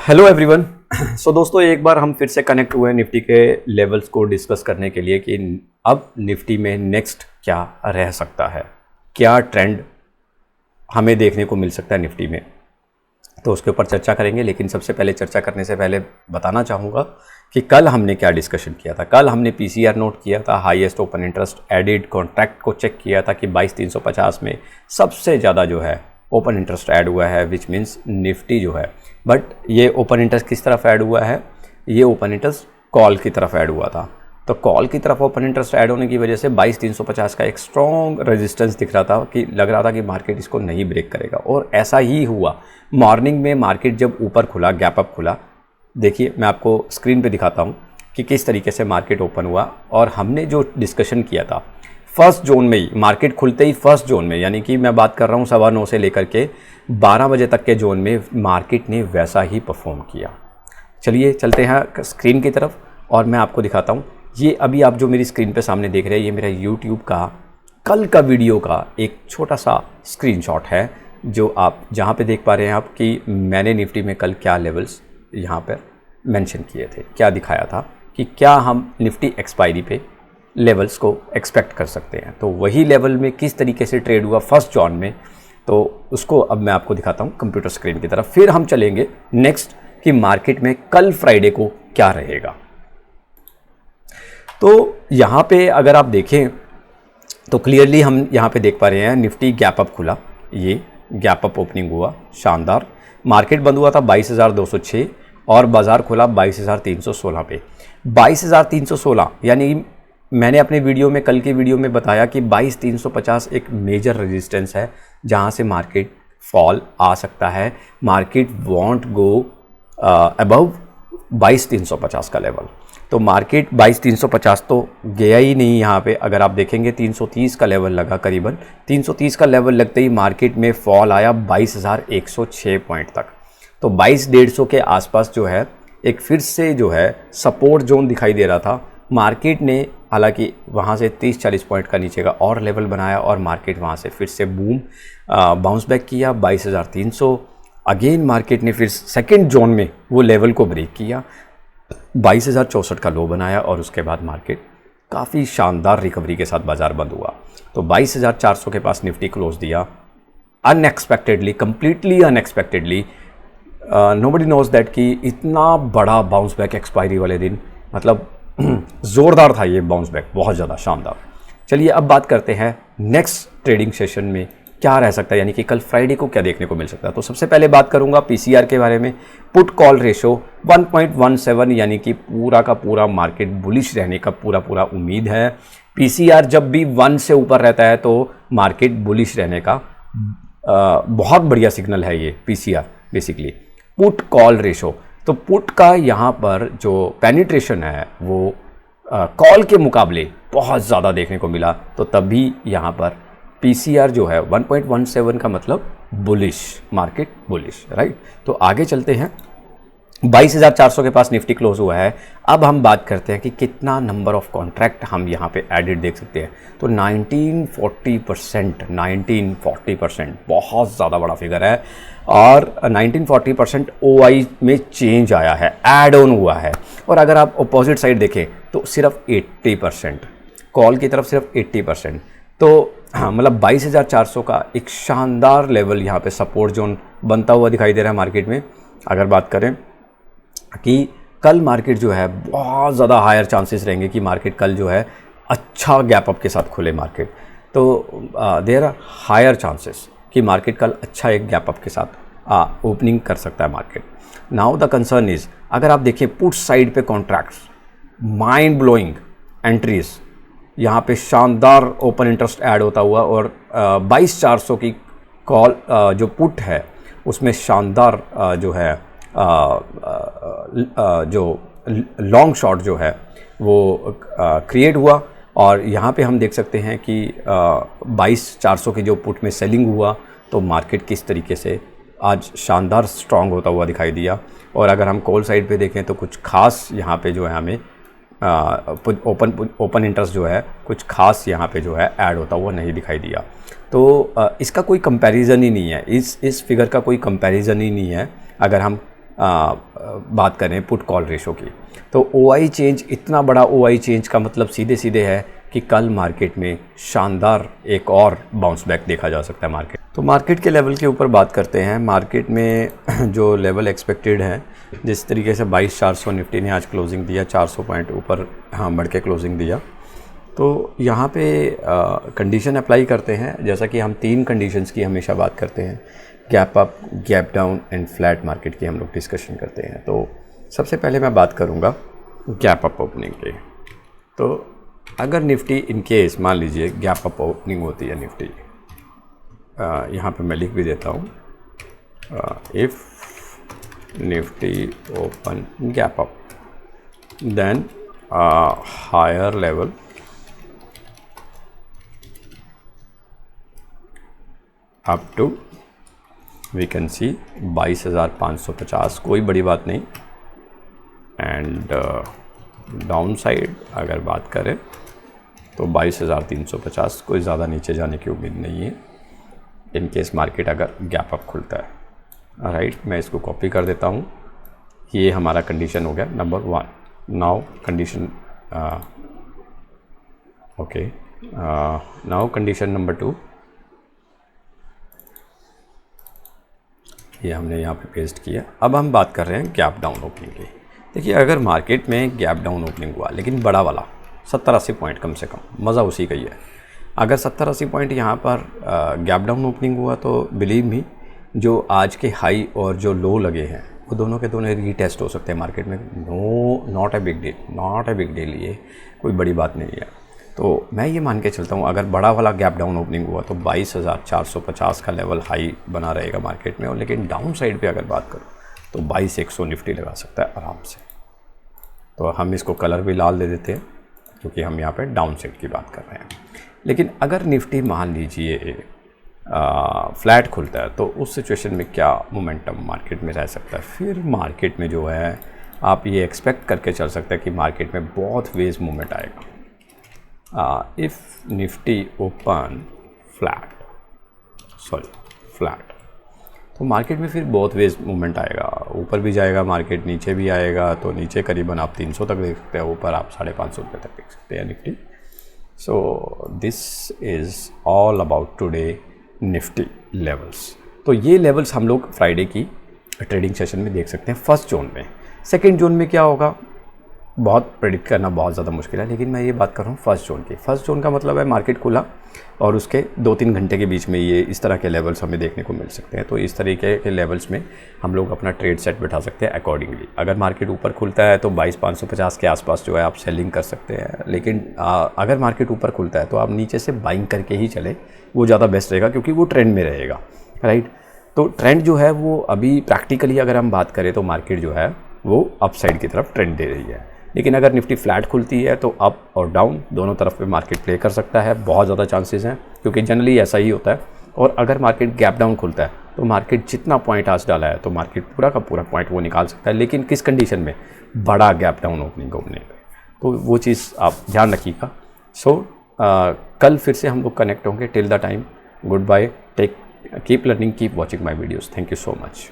Hello everyone. सो दोस्तों, एक बार हम फिर से कनेक्ट हुए निफ्टी के लेवल्स को डिस्कस करने के लिए कि अब निफ्टी में नेक्स्ट क्या रह सकता है, क्या ट्रेंड हमें देखने को मिल सकता है निफ्टी में। तो उसके ऊपर चर्चा करेंगे, लेकिन सबसे पहले चर्चा करने से पहले बताना चाहूँगा कि कल हमने क्या डिस्कशन किया था। कल हमने पीसीआर नोट किया था, highest open interest added contract को चेक किया था कि 22,350 में सबसे ज़्यादा जो है ओपन इंटरेस्ट ऐड हुआ है, विच मीन्स निफ्टी जो है। बट ये ओपन इंटरेस्ट किस तरफ ऐड हुआ है? ये ओपन इंटरेस्ट कॉल की तरफ ऐड हुआ था। तो कॉल की तरफ ओपन इंटरेस्ट ऐड होने की वजह से 22,350 का एक स्ट्रॉन्ग रेजिस्टेंस दिख रहा था कि लग रहा था कि मार्केट इसको नहीं ब्रेक करेगा, और ऐसा ही हुआ। मॉर्निंग में मार्केट जब ऊपर खुला, गैप अप खुला, देखिए मैं आपको स्क्रीन पे दिखाता हूँ कि किस तरीके से मार्केट ओपन हुआ। और हमने जो डिस्कशन किया था फर्स्ट जोन में ही, मार्केट खुलते ही फर्स्ट जोन में, यानी कि मैं बात कर रहा हूँ 9:15 से लेकर के 12 बजे तक के जोन में मार्केट ने वैसा ही परफॉर्म किया। चलिए चलते हैं स्क्रीन की तरफ और मैं आपको दिखाता हूँ। ये अभी आप जो मेरी स्क्रीन पे सामने देख रहे हैं, ये मेरा यूट्यूब का कल का वीडियो का एक छोटा सा स्क्रीनशॉट है, जो आप जहाँ पे देख पा रहे हैं आप कि मैंने निफ्टी में कल क्या लेवल्स यहाँ पर मेंशन किए थे, क्या दिखाया था कि क्या हम निफ्टी एक्सपायरी पे लेवल्स को एक्सपेक्ट कर सकते हैं। तो वही लेवल में किस तरीके से ट्रेड हुआ फर्स्ट जॉन में, तो उसको अब मैं आपको दिखाता हूँ कंप्यूटर स्क्रीन की तरफ। फिर हम चलेंगे नेक्स्ट कि मार्केट में कल फ्राइडे को क्या रहेगा। तो यहाँ पे अगर आप देखें तो क्लियरली हम यहाँ पे देख पा रहे हैं निफ्टी गैप अप खुला, ये गैप अप ओपनिंग हुआ शानदार। मार्केट बंद हुआ था 22,206 और बाजार खुला 22,316 पे। 22,316 यानी मैंने अपने वीडियो में, कल के वीडियो में बताया कि 22,350 एक मेजर रेजिस्टेंस है जहां से मार्केट फॉल आ सकता है। मार्केट वॉन्ट गो अबव 22,350 का लेवल। तो मार्केट 22,350 तो गया ही नहीं यहाँ पे। अगर आप देखेंगे 330 का लेवल लगा, करीबन 330 का लेवल लगते ही मार्केट में फॉल आया 22,106 पॉइंट तक। तो 22,150 के आसपास जो है एक फिर से जो है सपोर्ट जोन दिखाई दे रहा था। मार्केट ने हालांकि वहाँ से 30-40 पॉइंट का नीचे का और लेवल बनाया और मार्केट वहाँ से फिर से बूम बाउंस बैक किया 22,300। अगेन मार्केट ने फिर सेकंड जोन में वो लेवल को ब्रेक किया, 22,064 का लो बनाया और उसके बाद मार्केट काफ़ी शानदार रिकवरी के साथ बाजार बंद हुआ। तो 22,400 के पास निफ्टी क्लोज दिया unexpectedly, completely unexpectedly. Nobody knows that कि इतना बड़ा बाउंस बैक एक्सपायरी वाले दिन, मतलब ज़ोरदार था ये बाउंस बैक, बहुत ज़्यादा शानदार। चलिए अब बात करते हैं नेक्स्ट ट्रेडिंग सेशन में क्या रह सकता है, यानी कि कल फ्राइडे को क्या देखने को मिल सकता है। तो सबसे पहले बात करूंगा पीसीआर के बारे में। पुट कॉल रेशो 1.17, यानी कि पूरा का पूरा मार्केट बुलिश रहने का पूरा उम्मीद है। पीसीआर जब भी 1 से ऊपर रहता है तो मार्केट बुलिश रहने का बहुत बढ़िया सिग्नल है ये PCR basically. Put call ratio, तो पुट का यहाँ पर जो पेनिट्रेशन है वो कॉल के मुकाबले बहुत ज़्यादा देखने को मिला, तो तभी यहाँ पर पीसीआर जो है 1.17 का मतलब बुलिश, मार्केट बुलिश, राइट। तो आगे चलते हैं, 22,400 के पास निफ्टी क्लोज हुआ है। अब हम बात करते हैं कि कितना नंबर ऑफ कॉन्ट्रैक्ट हम यहाँ पे एडिड देख सकते हैं। तो 1940% बहुत ज़्यादा बड़ा फिगर है, और 1940% ओआई में चेंज आया है, ऐड ऑन हुआ है। और अगर आप अपोजिट साइड देखें तो सिर्फ 80%, कॉल की तरफ सिर्फ 80%। तो हाँ, मतलब 22,400 का एक शानदार लेवल यहाँ पे सपोर्ट जोन बनता हुआ दिखाई दे रहा है मार्केट में। अगर बात करें कि कल मार्केट जो है बहुत ज़्यादा हायर चांसेस रहेंगे कि मार्केट कल जो है अच्छा गैप अप के साथ खुले मार्केट। तो देयर आर हायर चांसेस कि मार्केट कल अच्छा एक गैप अप के साथ ओपनिंग कर सकता है market. Now the concern is, अगर आप देखिए पुट साइड पे कॉन्ट्रैक्ट्स, माइंड ब्लोइंग एंट्रीज, यहाँ पे शानदार ओपन इंटरेस्ट ऐड होता हुआ, और 22,400 की कॉल जो पुट है उसमें शानदार जो है जो लॉन्ग शॉट जो है वो क्रिएट हुआ। और यहाँ पे हम देख सकते हैं कि 22,400 की जो पुट में सेलिंग हुआ, तो मार्केट किस तरीके से आज शानदार स्ट्रांग होता हुआ दिखाई दिया। और अगर हम कॉल साइड पे देखें तो कुछ खास यहाँ पे जो है हमें ओपन इंटरेस्ट जो है कुछ खास यहाँ पे जो है ऐड होता हुआ नहीं दिखाई दिया। तो इसका कोई कंपैरिजन ही नहीं है, इस फिगर का कोई कंपैरिजन ही नहीं है। अगर हम बात करें पुट कॉल रेशो की, तो OI चेंज, इतना बड़ा OI चेंज का मतलब सीधे सीधे है कि कल मार्केट में शानदार एक और बाउंस बैक देखा जा सकता है मार्केट। तो मार्केट के लेवल के ऊपर बात करते हैं। मार्केट में जो लेवल एक्सपेक्टेड है, जिस तरीके से 22,400 निफ्टी ने आज क्लोजिंग दिया, 400 पॉइंट ऊपर बढ़ के क्लोजिंग दिया, तो यहाँ पे कंडीशन अप्लाई करते हैं। जैसा कि हम 3 कंडीशंस की हमेशा बात करते हैं, gap up, gap down and flat market की हम लोग डिस्कशन करते हैं। तो सबसे पहले मैं बात करूँगा गैप अप ओपनिंग की। तो अगर निफ्टी इन केस मान लीजिए गैप अप ओपनिंग होती है निफ्टी, यहाँ पे मैं लिख भी देता हूँ, if Nifty open gap up then higher level up to we can see 22,550, कोई बड़ी बात नहीं। एंड डाउन साइड अगर बात करें तो 22,350, कोई ज़्यादा नीचे जाने की उम्मीद नहीं है इन केस मार्केट अगर गैप अप खुलता है। राइट, मैं इसको कॉपी कर देता हूँ। ये हमारा कंडीशन हो गया number 1। Now condition okay, now condition number 2, ये हमने यहाँ पे पेस्ट किया। अब हम बात कर रहे हैं गैप डाउन ओपनिंग की। देखिए, अगर मार्केट में गैप डाउन ओपनिंग हुआ, लेकिन बड़ा वाला 70-80 पॉइंट कम से कम, मज़ा उसी का ही है। अगर 70-80 पॉइंट यहाँ पर गैप डाउन ओपनिंग हुआ तो बिलीव मी, जो आज के हाई और जो लो लगे हैं वो दोनों के दोनों रीटेस्ट हो सकते हैं मार्केट में। Not a big deal, not a big deal, ये कोई बड़ी बात नहीं है। तो मैं ये मान के चलता हूँ अगर बड़ा वाला गैप डाउन ओपनिंग हुआ तो 22,450 का लेवल हाई बना रहेगा मार्केट में। और लेकिन डाउन साइड पे अगर बात करूँ तो 22,100 निफ्टी लगा सकता है आराम से। तो हम इसको कलर भी लाल दे देते हैं क्योंकि हम यहाँ पे डाउन साइड की बात कर रहे हैं। लेकिन अगर निफ्टी मान लीजिए फ्लैट खुलता है तो उस सिचुएशन में क्या मोमेंटम मार्केट में रह सकता है? फिर मार्केट में जो है आप ये एक्सपेक्ट करके चल सकते हैं कि मार्केट में बहुत वेज मूवमेंट आएगा। इफ़ निफ्टी ओपन फ्लैट, तो मार्केट में फिर बहुत वेज मूवमेंट आएगा, ऊपर भी जाएगा मार्केट, नीचे भी आएगा। तो नीचे करीबन आप 300 तक देख सकते हैं, ऊपर आप 550 रुपये तक देख सकते हैं Nifty. So this is all about today Nifty levels. तो ये लेवल्स हम लोग फ्राइडे की ट्रेडिंग सेशन में देख सकते हैं फर्स्ट जोन में। सेकेंड जोन में क्या होगा बहुत प्रेडिक्ट करना बहुत ज़्यादा मुश्किल है, लेकिन मैं ये बात कर रहा हूँ फर्स्ट जोन की। फर्स्ट जोन का मतलब है मार्केट खुला और उसके 2-3 घंटे के बीच में ये इस तरह के लेवल्स हमें देखने को मिल सकते हैं। तो इस तरीके के लेवल्स में हम लोग अपना ट्रेड सेट बिठा सकते हैं अकॉर्डिंगली। अगर मार्केट ऊपर खुलता है तो 22,550 के आसपास जो है आप सेलिंग कर सकते हैं। लेकिन अगर मार्केट ऊपर खुलता है तो आप नीचे से बाइंग करके ही चले, वो ज़्यादा बेस्ट रहेगा क्योंकि वो ट्रेंड में रहेगा। राइट, तो ट्रेंड जो है वो अभी प्रैक्टिकली अगर हम बात करें तो मार्केट जो है वो अपसाइड की तरफ ट्रेंड दे रही है। लेकिन अगर निफ्टी फ्लैट खुलती है तो अप और डाउन दोनों तरफ पे मार्केट प्ले कर सकता है, बहुत ज़्यादा चांसेस हैं क्योंकि जनरली ऐसा ही होता है। और अगर मार्केट गैप डाउन खुलता है तो मार्केट जितना पॉइंट आज डाला है तो मार्केट पूरा का पूरा पॉइंट वो निकाल सकता है, लेकिन किस कंडीशन में? बड़ा गैप डाउन ओपनिंग होने पे। तो वो चीज़ आप ध्यान रखिएगा। सो कल फिर से हम लोग कनेक्ट होंगे। Till the time, good bye, take keep learning, keep watching my videos. Thank you so much.